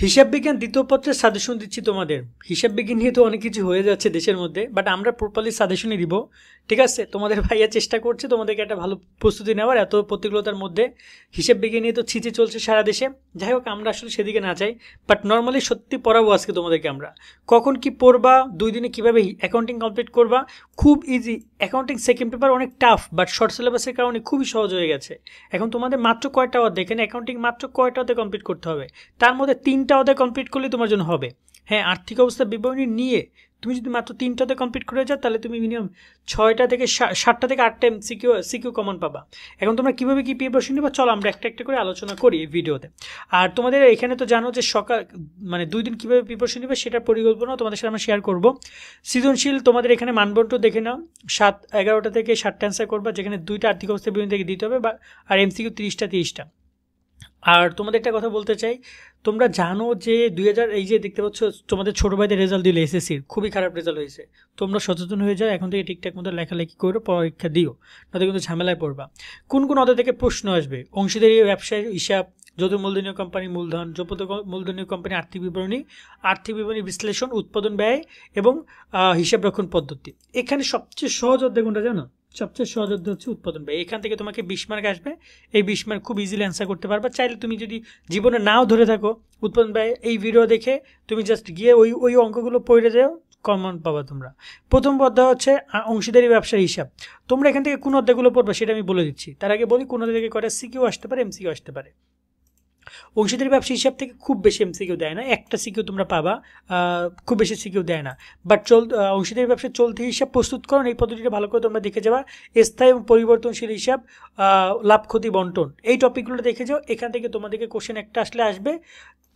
হিসাব বিজ্ঞান দ্বিতীয় পত্রের সাজেশন দিচ্ছি তোমাদের। হিসাব বিজ্ঞান নিয়ে তো অনেক কিছু হয়ে যাচ্ছে দেশের মধ্যে, বাট আমরা প্রপারলি সাজেশনই দিব। ঠিক আছে, তোমাদের ভাইয়া চেষ্টা করছে তোমাদেরকে একটা ভালো প্রস্তুতি নেওয়ার। এত প্রতিকূলতার মধ্যে হিসাব বিজ্ঞান নিয়ে তো ছিচে চলছে সারা দেশে। যাই হোক, আমরা আসলে সেদিকে না চাই, বাট নর্মালি সত্যি পড়াবো আজকে তোমাদেরকে আমরা। কখন কি পড়বা, 2 দিনে কীভাবে অ্যাকাউন্টিং কমপ্লিট করবা, খুব ইজি। অ্যাকাউন্টিং সেকেন্ড পেপার অনেক টাফ, বাট শর্ট সিলেবাসের কারণে খুবই সহজ হয়ে গেছে। এখন তোমাদের মাত্র কয়টা অধ্যায়, এখানে অ্যাকাউন্টিং মাত্র কয়টা অধ্যায় কমপ্লিট করতে হবে, তার মধ্যে 3টা অধ্যায় কমপ্লিট করলে তোমার জন্য হবে। হ্যাঁ, আর্থিক অবস্থা বিবরণী নিয়ে তুমি যদি মাত্র 3টাতে কমপ্লিট করে যাও, তাহলে তুমি মিনিমাম 6টা থেকে 7টা থেকে 8টা সিকিউ কমন পাবা। এখন তোমরা কীভাবে কী প্রিপারেশন নেবা, চলো আমরা একটা একটা করে আলোচনা করি এই ভিডিওতে। আর তোমাদের এখানে তো জানো যে মানে 2 দিন কীভাবে প্রিপারেশন নেবে সেটার পরিকল্পনাও তোমাদের সাথে আমরা শেয়ার করবো। সৃজনশীল তোমাদের এখানে মানবন্ট দেখে নাও, 11টা থেকে 7টা অ্যান্সার করবা, যেখানে 2টা আর্থিক অবস্থা বিবরণী থেকে দিতে হবে, আর এমসিকিউ 30টা। আর তোমাদের একটা কথা বলতে চাই, তোমরা জানো যে 2000 এই যে দেখতে পাচ্ছ তোমাদের ছোটো ভাইদের রেজাল্ট দিল, এসএসসির খুবই খারাপ রেজাল্ট হয়েছে। তোমরা সচেতন হয়ে যাও, এখন থেকে ঠিকঠাক মতো লেখালেখি করো, পরীক্ষা দিও, নয়তো কিন্তু ঝামেলায় পড়বা। কোন কোন অধ্যায় থেকে প্রশ্ন আসবে, অংশীদারি ব্যবসায় হিসাব, যৌথ মূলধনীয় কোম্পানি মূলধন, যৌথ মূলধনীয় কোম্পানি আর্থিক বিবরণী বিশ্লেষণ, উৎপাদন ব্যয় এবং হিসাব রক্ষণ পদ্ধতি। এখানে সবচেয়ে সহজ অধ্যায় কোনটা জানো? সবচেয়ে সহজ অধ্যায় হচ্ছে উৎপাদন ব্যয়। এখান থেকে তোমাকে 20 মার্ক আসবে, এই 20 মার্ক খুব ইজিলি অ্যান্সার করতে পারবা। চাইলে তুমি যদি জীবনে নাও ধরে থাকো উৎপাদন ব্যয়, এই ভিডিও দেখে তুমি জাস্ট গিয়ে ওই অঙ্কগুলো পড়ে যাও, কমন পাবা তোমরা। প্রথম অধ্যায় হচ্ছে অংশীদারি ব্যবসার হিসাব। তোমরা এখান থেকে কোন অধ্যায়গুলো পড়বা সেটা আমি বলে দিচ্ছি। তার আগে বলি কোন অধ্যায় থেকে করে সিকিউ আসতে পারে, এমসিকিউ আসতে পারে। অংশীদারি ব্যবসা হিসাব থেকে খুব বেশি এমসিকিউ দেয় না, একটা সিকিউ তোমরা পাবা, খুব বেশি সিকিউ দেয় না। বাট অংশীদারি ব্যবসার চলতি হিসাব প্রস্তুতকরণ, এই পদ্ধতিটা ভালো করে তোমরা দেখে যাবা। স্থায়ী এবং পরিবর্তনশীল হিসাব, লাভ ক্ষতি বন্টন, এই টপিকগুলো দেখে যাও। এখান থেকে তোমাদেরকে কোশ্চেন একটা আসবে,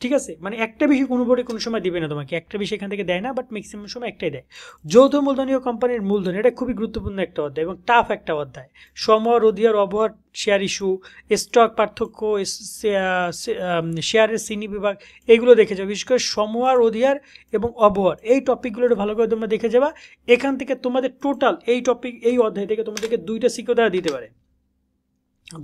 ঠিক আছে? মানে একটা বিষয় কোনো বোর্ডে কোনো সময় দিবে না তোমাকে, একটা বিষয় এখান থেকে দেয় না, বাট ম্যাক্সিমাম সময় একটাই দেয়। যৌথ মূলধনীয় কোম্পানির মূলধন, এটা খুবই গুরুত্বপূর্ণ একটা অধ্যায় এবং টাফ একটা অধ্যায়। সমর, অধিয়ার, অবহার, শেয়ার ইস্যু, স্টক পার্থক্য, শেয়ারের শ্রেণী বিভাগ, এইগুলো দেখে যাও। বিশেষ করে সমর, অধিয়ার এবং অবহার, এই টপিকগুলো ভালো করে তোমরা দেখে যাবা। এখান থেকে তোমাদের টোটাল এই অধ্যায় থেকে তোমাদেরকে 2টা সিকিউ তারা দিতে পারে,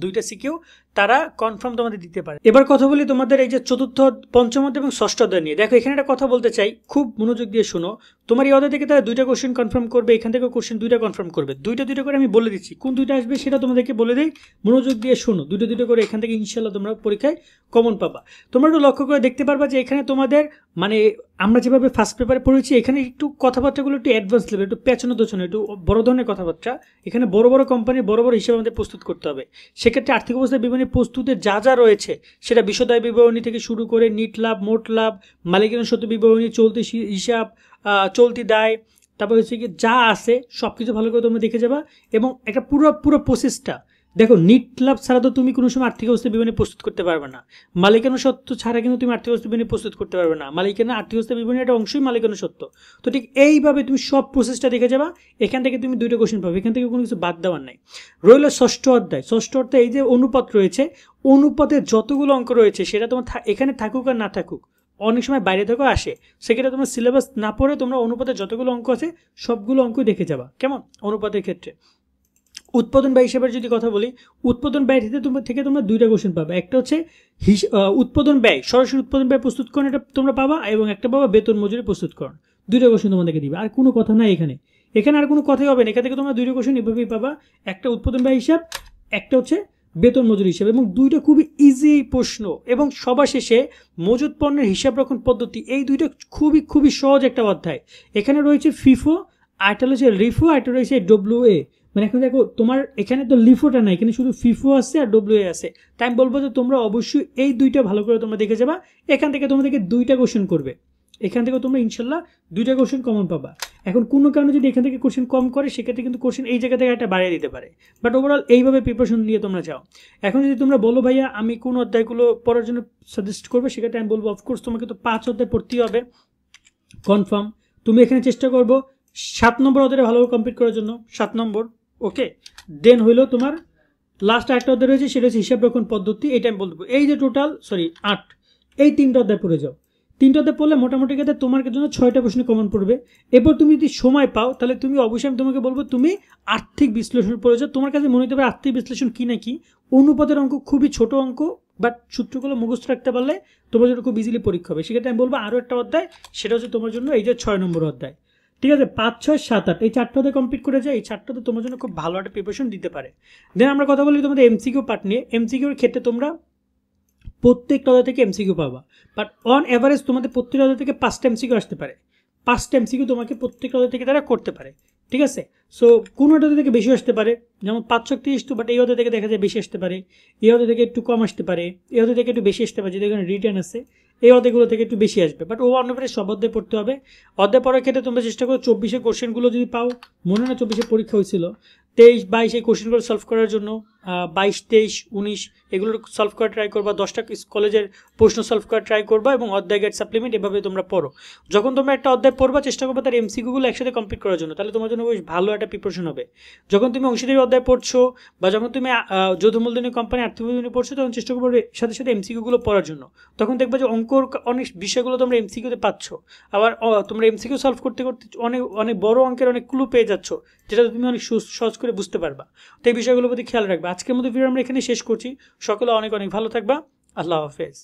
2টা সিকিউ তারা কনফার্ম তোমাদের দিতে পারে। এবার কথা বলি তোমাদের এই যে চতুর্থ, পঞ্চম অধ্যায় এবং ষষ্ঠ অধ্যায় নিয়ে। দেখো, এখানে একটা কথা বলতে চাই, খুব মনোযোগ দিয়ে শোনো। তোমার এই অধ্যায় থেকে তারা 2টা কোশ্চেন কনফার্ম করবে, এখান থেকে কোশ্চেন 2টা কনফার্ম করবে। 2টা করে আমি বলে দিচ্ছি, কোন 2টা আসবে সেটা তোমাদেরকে বলে দিই, মনোযোগ দিয়ে শোনো। 2টা করে এখান থেকে ইনশাল্লাহ তোমরা পরীক্ষায় কমন পাবা। তোমরা একটু লক্ষ্য করে দেখতে পারবা যে এখানে তোমাদের মানে আমরা যেভাবে ফার্স্ট পেপারে পড়েছি, এখানে একটু কথাবার্তাগুলো একটু অ্যাডভান্স লেভেল, একটু পেছানো দোছানো, একটু বড় ধরনের কথাবার্তা। এখানে বড় বড় কোম্পানির বড় বড় হিসাব আমাদের প্রস্তুত করতে হবে। সেক্ষেত্রে আর্থিক অবস্থা বিবরণী প্রস্তুতের যা রয়েছে, সেটা বিশদায় বিবরণী থেকে শুরু করে নিট লাভ, মোট লাভ, মালিকানা সত্ত্ব বিবরণী, চলতি হিসাব, চলতি দায়, তারপর হচ্ছে কি যা আছে সব কিছু ভালো করে তোমরা দেখে যাবা। এবং একটা পুরো প্রসেসটা দেখো, নিট লাভ ছাড়া তো তুমি কোনো সময় আর্থিক অবস্থা বিবরণী প্রস্তুত করতে পারবে না। মালিকানা সত্ত্ব ছাড়া কিন্তু তুমি আর্থিক অবস্থা বিবরণী প্রস্তুত করতে পারবে না। মালিকানা আর্থিক অবস্থা বিবরণী একটা অংশই মালিকানা সত্ত্ব। তো ঠিক এইভাবে তুমি সব প্রসেসটা দেখে যাবা। এখান থেকে তুমি 2টা কোশ্চেন পাবে, এখান থেকে কোনো কিছু বাদ দেওয়ার নাই। রইল ষষ্ঠ অধ্যায়। এই যে অনুপাত রয়েছে, অনুপাতে যতগুলো অঙ্ক রয়েছে সেটা তোমার এখানে থাকুক আর না থাকুক, অনেক সময় বাইরে থেকেও আসে, সেক্ষেত্রে তোমার সিলেবাস না পড়ে তোমরা অনুপাতে যতগুলো অঙ্ক আছে সবগুলো অঙ্ক দেখে যাবা, কেমন? অনুপাতের ক্ষেত্রে উৎপাদন ব্যয় হিসাবের যদি কথা বলি, উৎপাদন ব্যয় থেকে তোমরা 2টা কোশ্চেন পাবে। একটা হচ্ছে উৎপাদন ব্যয়, সরাসরি উৎপাদন ব্যয় প্রস্তুতকরণ, এটা তোমরা পাবা, এবং একটা পাবা বেতন মজুরি প্রস্তুতকরণ। 2টা কোশ্চেন তোমাদেরকে দিবে, আর কোনো কথা নাই এখানে আর কোনো কথাই হবে না। এখান থেকে তোমরা 2টা কোশ্চেন এভাবেই পাবা, একটা উৎপাদন ব্যয় হিসাব, একটা হচ্ছে বেতন মজুরি হিসাব, এবং 2টা খুবই ইজি প্রশ্ন। এবং সবার শেষে মজুত পণ্যের হিসাব রক্ষণ পদ্ধতি, এই 2টা খুবই সহজ একটা অধ্যায়। এখানে রয়েছে ফিফো, আরেকটা রয়েছে রিফো, আরেকটা রয়েছে ডব্লিউএ। মানে এখন দেখো, তোমার এখানে তো লিফোটা নাই, এখানে শুধু ফিফো আছে আর ডব্লিউএ আছে। তাই আমি বলবো যে তোমরা অবশ্যই এই 2টা ভালো করে তোমরা দেখে যাবা। এখান থেকে তোমাদেরকে 2টা কোশ্চেন করবে, এখান থেকে তোমরা ইনশাল্লাহ 2টা কোশ্চেন কমন পাবা। এখন কোনো কারণে যদি এখান থেকে কোশ্চেন কম করে, সেক্ষেত্রে কিন্তু কোশ্চেন এই জায়গা থেকে একটা বাড়িয়ে দিতে পারে। বাট ওভারঅল এইভাবে প্রিপারেশন নিয়ে তোমরা যাও। এখন যদি তোমরা বলো ভাইয়া আমি কোন অধ্যায়গুলো পড়ার জন্য সাজেস্ট করবে, সেক্ষেত্রে আমি বলবো অফকোর্স তোমাকে তো 5 অধ্যায় পড়তেই হবে কনফার্ম। তুমি এখানে চেষ্টা করবো 7 নম্বর অধ্যায় ভালোভাবে কমপ্লিট করার জন্য, 7 নম্বর, ওকে। দেন হইলো তোমার লাস্ট একটা অধ্যায় রয়েছে, সেটা হচ্ছে হিসাব রক্ষণ পদ্ধতি। এটা আমি বলবো এই যে টোটাল 8, এই 3টা অধ্যায় পড়ে যাও। 3টা অধ্যায় পড়লে মোটামুটি ক্ষেত্রে তোমার জন্য 6টা প্রশ্ন কমন পড়বে। এরপর তুমি যদি সময় পাও, তাহলে তুমি অবশ্যই আমি তোমাকে বলবো তুমি আর্থিক বিশ্লেষণ পড়ে যাও। তোমার কাছে মনে হতে পারে আর্থিক বিশ্লেষণ কি নাকি, অনুপাতের অঙ্ক, খুবই ছোট অঙ্ক, বাট সূত্রগুলো মুখস্থ রাখতে পারলে তোমার জন্য খুব ইজিলি পরীক্ষা হবে। সেক্ষেত্রে আমি বলবো আরও একটা অধ্যায়, সেটা হচ্ছে তোমার জন্য এই যে 6 নম্বর অধ্যায়। ঠিক আছে, 5, 6, 7, 8 এই 4টা অধ্যায় কমপ্লিট করে যায়, এই 4টা তো তোমার জন্য খুব ভালো একটা প্রিপারেশন দিতে পারে। দেন আমরা কথা বলি তোমাদের এমসিকিউ পার্ট নিয়ে। এমসিকিউর ক্ষেত্রে তোমরা প্রত্যেকটা অধ্যায় থেকে এমসিকিউ পাবা, বাট অন অ্যাভারেজ তোমাদের প্রত্যেকটা অধ্যায় থেকে 5টা এমসিকিউ আসতে পারে। 5টা এমসিকিউ তোমাকে প্রত্যেকটা অধ্যায় থেকে তারা করতে পারে। ঠিক আছে, সো কোনো অধ্যায় থেকে বেশি আসতে পারে, যেমন 530 বাট এই অধ্যায় থেকে দেখা যায় বেশি আসতে পারে, এই অধ্যায় থেকে একটু কম আসতে পারে, এই অধ্যায় থেকে একটু বেশি আসতে পারে, যদি এখানে রিটার্ন আছে এই অধ্যায়গুলো থেকে একটু বেশি আসবে। বাট ও অন অ্যাভারেজ সব অধ্যায় পড়তে হবে। অধ্যায় পড়ার ক্ষেত্রে তোমরা চেষ্টা করো 24 কোশ্চেনগুলো যদি পাও, মনে না 24 পরীক্ষা হয়েছিল, 23, 22 এই কোশ্চেনগুলো সলভ করার জন্য 22, 23, 19 এগুলো সলভ করা ট্রাই করবা, 10টা কলেজের প্রশ্ন সলভ করা ট্রাই করবা এবং অধ্যায় গাইড সাপ্লিমেন্ট এভাবে তোমরা পড়ো। যখন তোমরা একটা অধ্যায় পড়বা চেষ্টা করবা তার এমসিকিউগুলো একসাথে কমপ্লিট করার জন্য, তাহলে তোমার জন্য বেশ ভালো একটা প্রিপারেশন হবে। যখন তুমি অংশীদারি অধ্যায় পড়ছো বা যখন তুমি যৌথ মূলধনী কোম্পানি আর্থিক মূলধনী পড়ছো, তখন চেষ্টা করবো সাথে সাথে এমসিকিউগুলো পড়ার জন্য। তখন দেখবা যে অঙ্কর অনেক বিষয়গুলো তোমরা এমসিকিউতে পাচ্ছ, আবার তোমরা এমসিকিউ সলভ করতে করতে অনেক অনেক বড় অঙ্কের অনেক ক্লু পেয়ে যাচ্ছ, যেটা তুমি অনেক সহজ করে বুঝতে পারবা। তো এই বিষয়গুলোর প্রতি খেয়াল রাখবে। আজকের মতো ভিডিও আমরা এখানে শেষ করছি। সকলে অনেক অনেক ভালো থাকবা। আল্লাহ হাফেজ।